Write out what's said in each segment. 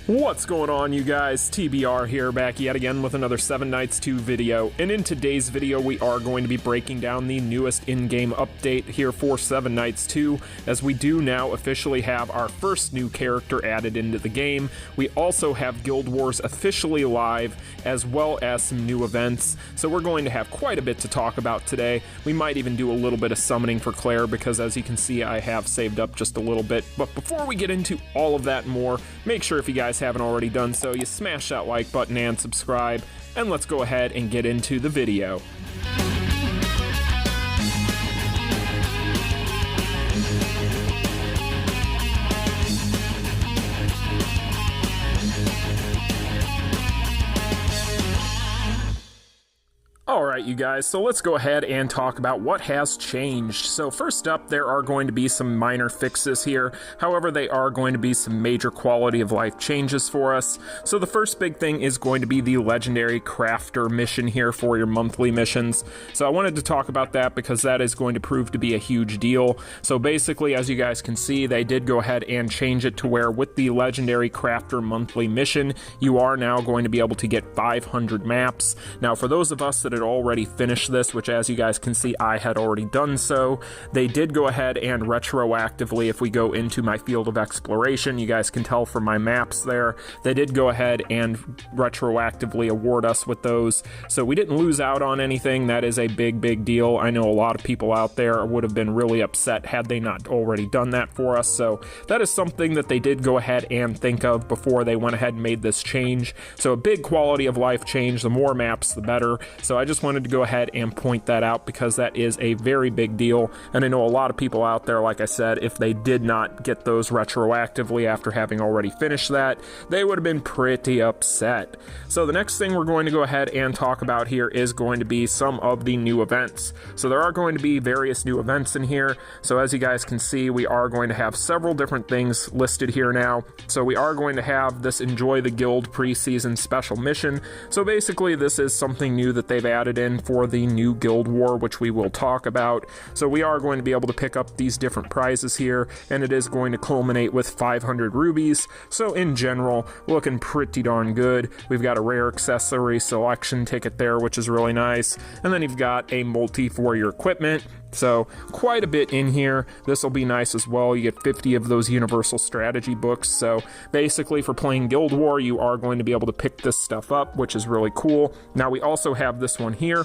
What's going on, you guys? TBR here, back yet again with another 7 Nights 2 video, and in today's video we are going to be breaking down the newest in-game update here for 7 Nights 2, as we do now officially have our first new character added into the game. We also have Guild Wars officially live, as well as some new events, so we're going to have quite a bit to talk about today. We might even do a little bit of summoning for Claire, because as you can see I have saved up just a little bit. But before we get into all of that and more, make sure if you guys haven't already done so, you smash that like button and subscribe, and let's go ahead and get into the video. Alright, you guys, so let's go ahead and talk about what has changed. So first up, there are going to be some minor fixes here. However, they are going to be some major quality of life changes for us. So the first big thing is going to be the legendary crafter mission here for your monthly missions. So I wanted to talk about that because that is going to prove to be a huge deal. So basically, as you guys can see, they did go ahead and change it to where with the legendary crafter monthly mission, you are now going to be able to get 500 maps. Now, for those of us that had already finished this, which as you guys can see I had already done so, they did go ahead and retroactively, if we go into my field of exploration, you guys can tell from my maps there, they did go ahead and retroactively award us with those. So we didn't lose out on anything. That is a big deal. I know a lot of people out there would have been really upset had they not already done that for us. So that is something that they did go ahead and think of before they went ahead and made this change. So a big quality of life change. The more maps, the better. So I just wanted to go ahead and point that out because that is a very big deal, and I know a lot of people out there, like I said, if they did not get those retroactively after having already finished that, they would have been pretty upset. So the next thing we're going to go ahead and talk about here is going to be some of the new events. So there are going to be various new events in here. So as you guys can see, we are going to have several different things listed here now. So we are going to have this Enjoy the Guild preseason special mission. So basically this is something new that they've added in for the new Guild War, which we will talk about. So we are going to be able to pick up these different prizes here, and it is going to culminate with 500 rubies. So in general, looking pretty darn good. We've got a rare accessory selection ticket there, which is really nice, and then you've got a multi for your equipment. So quite a bit in here. This will be nice as well. You get 50 of those universal strategy books. So basically for playing Guild War, you are going to be able to pick this stuff up, which is really cool. Now we also have this one here.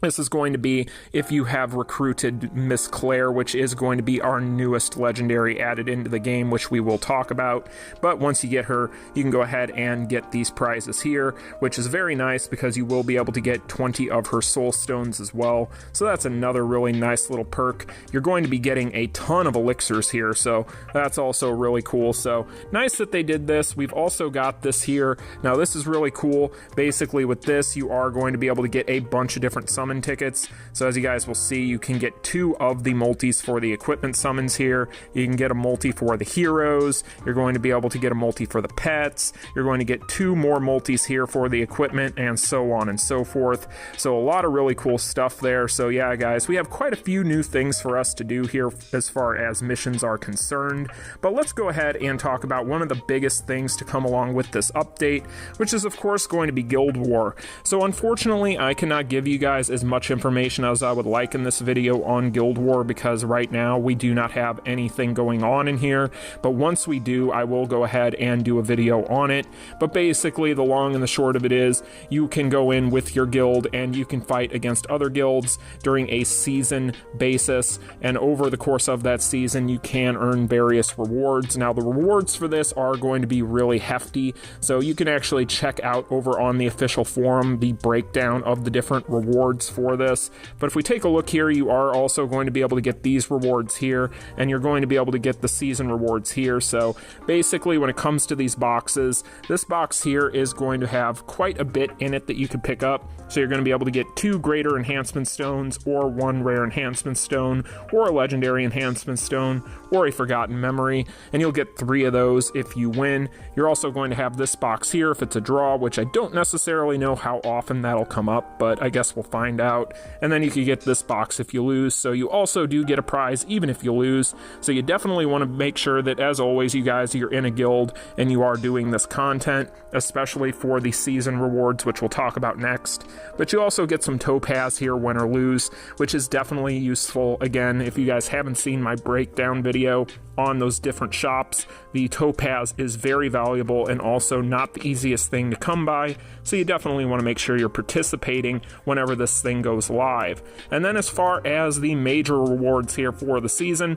This is going to be if you have recruited Miss Claire, which is going to be our newest legendary added into the game, which we will talk about. But once you get her, you can go ahead and get these prizes here, which is very nice because you will be able to get 20 of her soul stones as well. So that's another really nice little perk. You're going to be getting a ton of elixirs here, so that's also really cool. So nice that they did this. We've also got this here. Now this is really cool. Basically with this, you are going to be able to get a bunch of different summon tickets. So as you guys will see, you can get 2 of the multis for the equipment summons here. You can get a multi for the heroes. You're going to be able to get a multi for the pets. You're going to get 2 more multis here for the equipment, and so on and so forth. So a lot of really cool stuff there. So yeah, guys, we have quite a few new things for us to do here as far as missions are concerned. But let's go ahead and talk about one of the biggest things to come along with this update, which is of course going to be Guild War. So unfortunately, I cannot give you guys as much information as I would like in this video on Guild War because right now we do not have anything going on in here, but once we do, I will go ahead and do a video on it. But basically the long and the short of it is you can go in with your guild and you can fight against other guilds during a season basis, and over the course of that season you can earn various rewards. Now the rewards for this are going to be really hefty, so you can actually check out over on the official forum the breakdown of the different rewards for this. But if we take a look here, you are also going to be able to get these rewards here, and you're going to be able to get the season rewards here. So basically when it comes to these boxes, this box here is going to have quite a bit in it that you can pick up. So you're going to be able to get 2 greater enhancement stones, or 1 rare enhancement stone, or a legendary enhancement stone, or a forgotten memory, and you'll get 3 of those if you win. You're also going to have this box here if it's a draw, which I don't necessarily know how often that'll come up, but I guess we'll find find out. And then you can get this box if you lose, so you also do get a prize even if you lose. So you definitely want to make sure that, as always, you guys, you're in a guild and you are doing this content, especially for the season rewards, which we'll talk about next. But you also get some topaz here, win or lose, which is definitely useful. Again, if you guys haven't seen my breakdown video on those different shops, the topaz is very valuable and also not the easiest thing to come by, so you definitely want to make sure you're participating whenever this thing goes live. And then as far as the major rewards here for the season,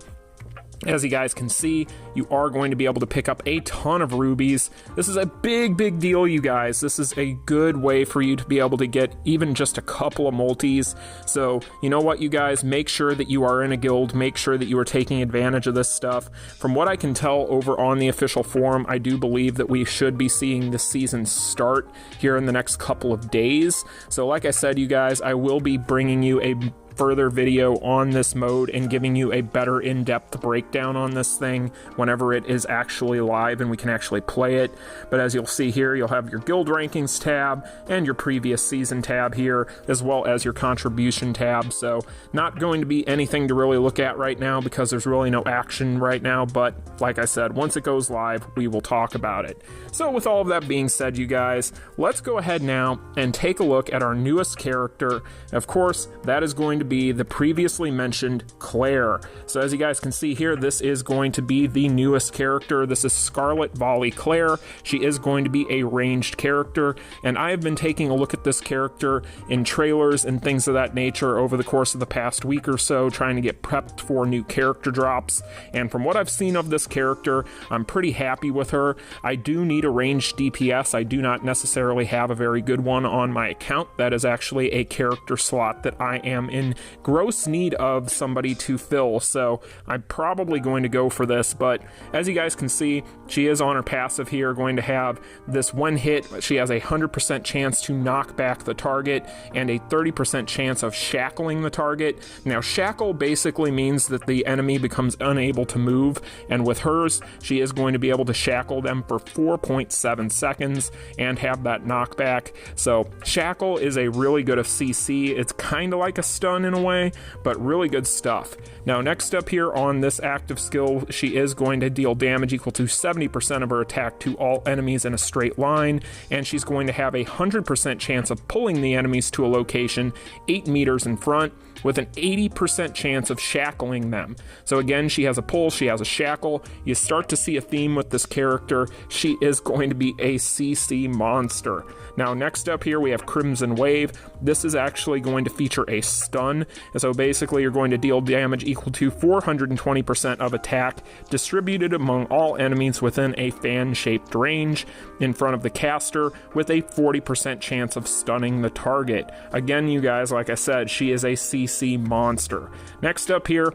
as you guys can see, you are going to be able to pick up a ton of rubies. This is a big deal, you guys. This is a good way for you to be able to get even just a couple of multis. So you know what, you guys, make sure that you are in a guild, make sure that you are taking advantage of this stuff. From what I can tell over on the official forum, I do believe that we should be seeing the season start here in the next couple of days. So like I said, you guys, I will be bringing you a further video on this mode and giving you a better in-depth breakdown on this thing whenever it is actually live and we can actually play it. But as you'll see here, you'll have your guild rankings tab and your previous season tab here, as well as your contribution tab. So not going to be anything to really look at right now because there's really no action right now, but like I said, once it goes live, we will talk about it. So with all of that being said, you guys, let's go ahead now and take a look at our newest character. Of course, that is going to be the previously mentioned Claire. So as you guys can see here, this is going to be the newest character. This is Scarlet Volley Claire. She is going to be a ranged character, and I have been taking a look at this character in trailers and things of that nature over the course of the past week or so, trying to get prepped for new character drops. And from what I've seen of this character, I'm pretty happy with her. I do need a ranged DPS. I do not necessarily have a very good one on my account. That is actually a character slot that I am in gross need of somebody to fill, so I'm probably going to go for this. But as you guys can see, she is on her passive here, going to have this one hit. She has a 100% chance to knock back the target and a 30% chance of shackling the target. Now, shackle basically means that the enemy becomes unable to move, and with hers, she is going to be able to shackle them for 4.7 seconds and have that knockback. So shackle is a really good CC. It's kind of like a stun in a way, but really good stuff. Now, next up here on this active skill, she is going to deal damage equal to 70% of her attack to all enemies in a straight line, and she's going to have a 100% chance of pulling the enemies to a location 8 meters in front, with an 80% chance of shackling them. So again, she has a pull, she has a shackle. You start to see a theme with this character. She is going to be a CC monster. Now, next up here, we have Crimson Wave. This is actually going to feature a stun. And so basically, you're going to deal damage equal to 420% of attack, distributed among all enemies within a fan-shaped range in front of the caster, with a 40% chance of stunning the target. Again, you guys, like I said, she is a CC monster. Next up here,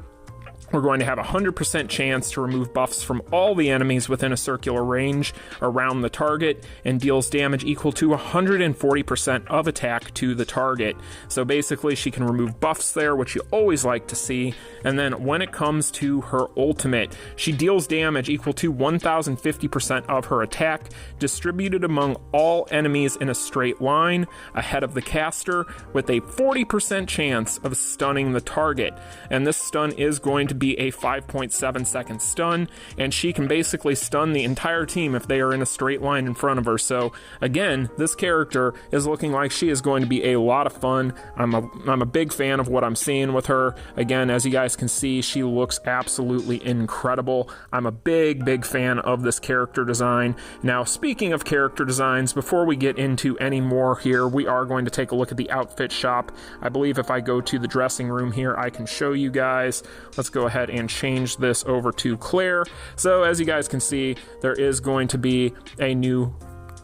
we're going to have a 100% chance to remove buffs from all the enemies within a circular range around the target, and deals damage equal to 140% of attack to the target. So basically, she can remove buffs there, which you always like to see. And then when it comes to her ultimate, she deals damage equal to 1050% of her attack, distributed among all enemies in a straight line ahead of the caster, with a 40% chance of stunning the target. And this stun is going to be a 5.7 second stun, and she can basically stun the entire team if they are in a straight line in front of her. So again, this character is looking like she is going to be a lot of fun. I'm a big fan of what I'm seeing with her. Again, as you guys can see, she looks absolutely incredible. I'm a big fan of this character design. Now, speaking of character designs, before we get into any more here, we are going to take a look at the outfit shop. I believe if I go to the dressing room here, I can show you guys. Let's go ahead and change this over to Claire. So as you guys can see, there is going to be a new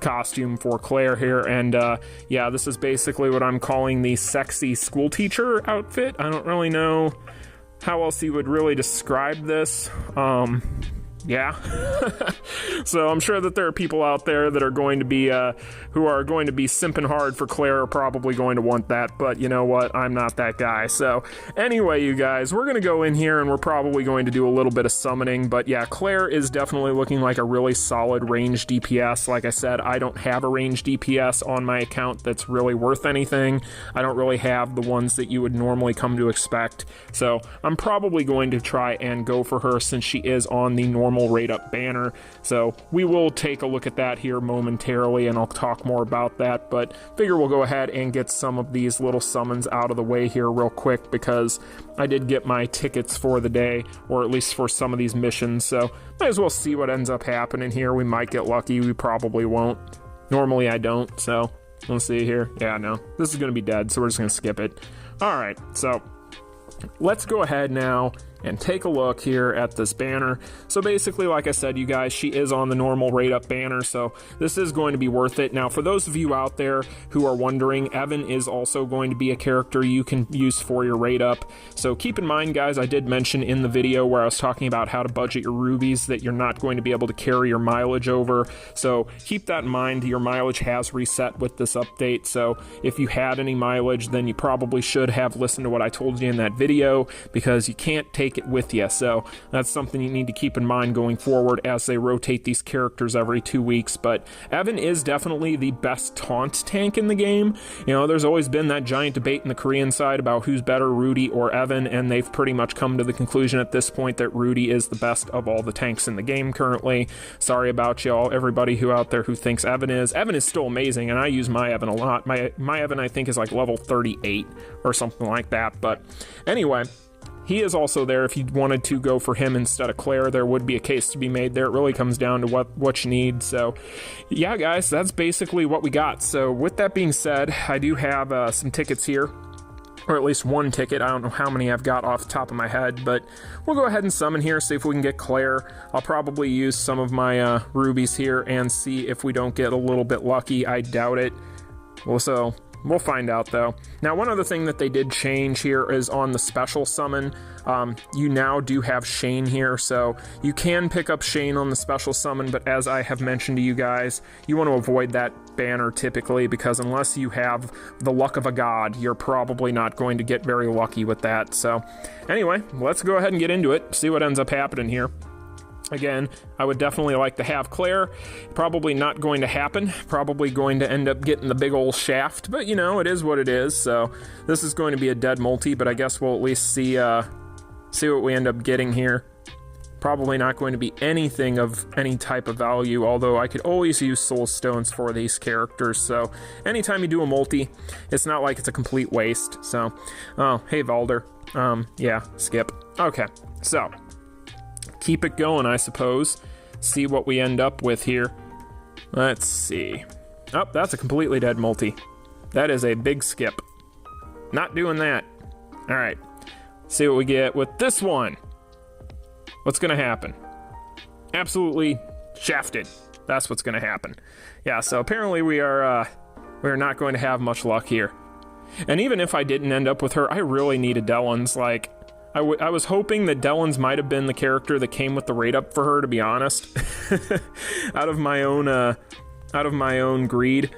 costume for Claire here, and yeah, this is basically what I'm calling the sexy school teacher outfit. I don't really know how else you would really describe this. Yeah. So I'm sure that there are people out there that are going to be who are going to be simping hard for Claire, are probably going to want that, but you know what, I'm not that guy. So anyway, you guys, we're gonna go in here and we're probably going to do a little bit of summoning, but yeah, Claire is definitely looking like a really solid range DPS. Like I said, I don't have a range DPS on my account that's really worth anything. I don't really have the ones that you would normally come to expect, so I'm probably going to try and go for her since she is on the normal rate up banner. So we will take a look at that here momentarily and I'll talk more about that, but figure we'll go ahead and get some of these little summons out of the way here real quick because I did get my tickets for the day, or at least for some of these missions, so might as well see what ends up happening here. We might get lucky, we probably won't. Normally I don't, so let's see here. Yeah, no, this is gonna be dead, so we're just gonna skip it. Alright, so let's go ahead now and take a look here at this banner. So basically, like I said, you guys, she is on the normal rate up banner, so this is going to be worth it. Now, for those of you out there who are wondering, Evan is also going to be a character you can use for your rate up. So keep in mind, guys, I did mention in the video where I was talking about how to budget your rubies that you're not going to be able to carry your mileage over. So keep that in mind. Your mileage has reset with this update, so if you had any mileage, then you probably should have listened to what I told you in that video, because you can't take it with you. So that's something you need to keep in mind going forward as they rotate these characters every 2 weeks. But Evan is definitely the best taunt tank in the game. You know, there's always been that giant debate in the Korean side about who's better, Rudy or Evan, and they've pretty much come to the conclusion at this point that Rudy is the best of all the tanks in the game currently. Sorry about y'all, everybody who out there who thinks Evan is still amazing, and I use my Evan a lot. My Evan I think is like level 38 or something like that. But anyway, he is also there if you wanted to go for him instead of Claire. There would be a case to be made there. It really comes down to what you need. So yeah, guys, that's basically what we got. So with that being said, I do have some tickets here, or at least one ticket. I don't know how many I've got off the top of my head, but we'll go ahead and summon here, see if we can get Claire. I'll probably use some of my rubies here and see if we don't get a little bit lucky. I doubt it. Also, we'll find out though. Now, one other thing that they did change here is on the special summon. You now do have Shane here, so you can pick up Shane on the special summon, but as I have mentioned to you guys, you want to avoid that banner typically, because unless you have the luck of a god, you're probably not going to get very lucky with that. So anyway, let's go ahead and get into it, see what ends up happening here. Again, I would definitely like to have Claire. Probably not going to happen. Probably going to end up getting the big old shaft, but you know, it is what it is. So this is going to be a dead multi, but I guess we'll at least see what we end up getting here. Probably not going to be anything of any type of value, although I could always use soul stones for these characters. So anytime you do a multi, it's not like it's a complete waste. So, oh, hey Valder. Yeah, skip. Okay, so keep it going, I suppose. See what we end up with here. Let's see. Oh, that's a completely dead multi. That is a big skip. Not doing that. All right. See what we get with this one. What's gonna happen? Absolutely shafted. That's what's gonna happen. Yeah, so apparently we're not going to have much luck here. And even if I didn't end up with her, I really needed Dellins. Like, I was hoping that Dellins might have been the character that came with the rate up for her, to be honest. out of my own greed.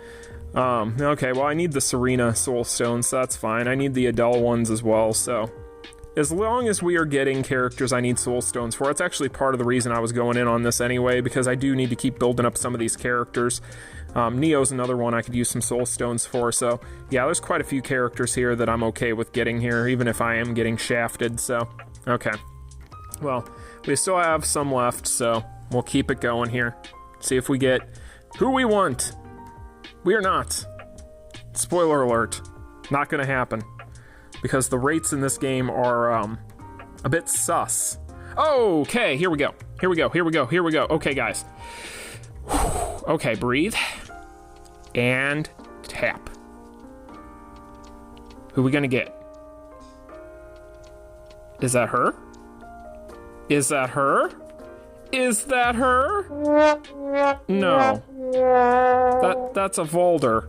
Okay, well, I need the Serena Soul Stones, so that's fine. I need the Adele ones as well, so as long as we are getting characters I need Soul Stones for, it's actually part of the reason I was going in on this anyway, because I do need to keep building up some of these characters. Neo's another one I could use some Soul Stones for, so yeah, there's quite a few characters here that I'm okay with getting here, even if I am getting shafted, so okay. Well, we still have some left, so we'll keep it going here. See if we get who we want. We are not. Spoiler alert. Not gonna happen. Because the rates in this game are a bit sus. Okay, here we go. Here we go. Okay, guys. Okay, breathe. And tap. Who we gonna get? Is that her? Is that her? Is that her? No. That's a Volder.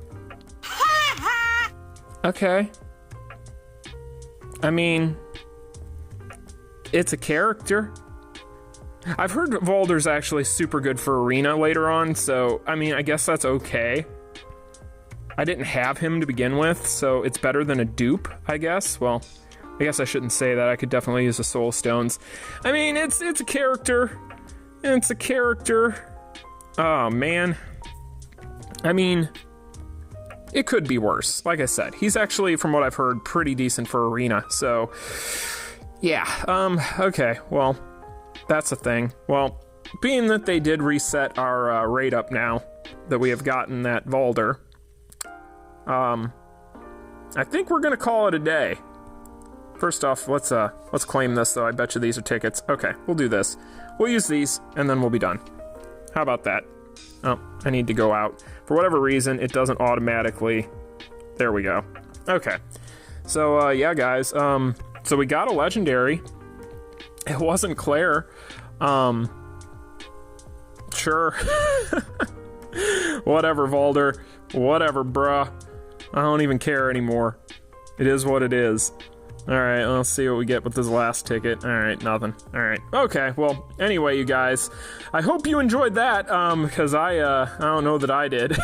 Okay. I mean, it's a character. I've heard Volder's actually super good for Arena later on, so, I mean, I guess that's okay. I didn't have him to begin with, so it's better than a dupe, I guess. Well, I guess I shouldn't say that. I could definitely use the Soul Stones. I mean, it's a character. It's a character. Oh, man. I mean, it could be worse. Like I said, he's actually, from what I've heard, pretty decent for Arena, so... Yeah, okay, well, that's a thing. Well, being that they did reset our rate up now, that we have gotten that Volder, I think we're gonna call it a day. First off, let's claim this, though. I bet you these are tickets. Okay, we'll do this. We'll use these, and then we'll be done. How about that? Oh, I need to go out. For whatever reason, it doesn't automatically... There we go. Okay. So, yeah, guys, so we got a legendary. It wasn't Claire. Sure. Whatever, Volder. Whatever, bruh. I don't even care anymore. It is what it is. Alright, let's see what we get with this last ticket. Alright, nothing. Alright. Okay, well, anyway, you guys, I hope you enjoyed that, because I don't know that I did.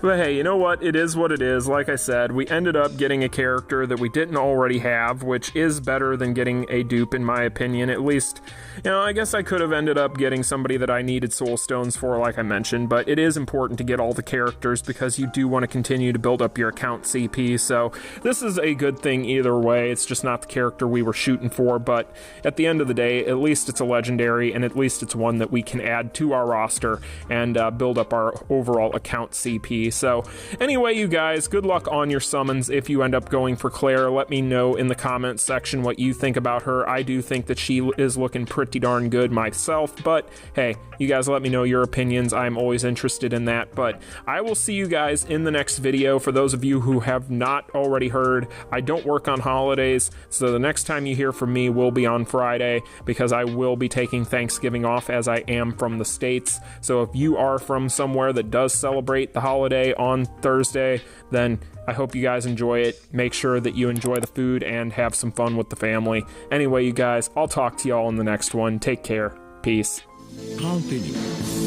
But hey, you know what? It is what it is. Like I said, we ended up getting a character that we didn't already have, which is better than getting a dupe, in my opinion. At least, you know, I guess I could have ended up getting somebody that I needed soul stones for, like I mentioned, but it is important to get all the characters because you do want to continue to build up your account CP, so this is a good thing either way. It's just not the character we were shooting for, but at the end of the day, at least it's a legendary, and at least it's one that we can add to our roster and build up our overall account CP. So anyway, you guys, good luck on your summons. If you end up going for Claire, let me know in the comments section what you think about her. I do think that she is looking pretty darn good myself, but hey, you guys let me know your opinions. I'm always interested in that, but I will see you guys in the next video. For those of you who have not already heard, I don't work on holidays, so the next time you hear from me will be on Friday, because I will be taking Thanksgiving off as I am from the States. So if you are from somewhere that does celebrate the holiday on Thursday, then I hope you guys enjoy it. Make sure that you enjoy the food and have some fun with the family. Anyway, you guys, I'll talk to y'all in the next one. Take care. Peace. Continue.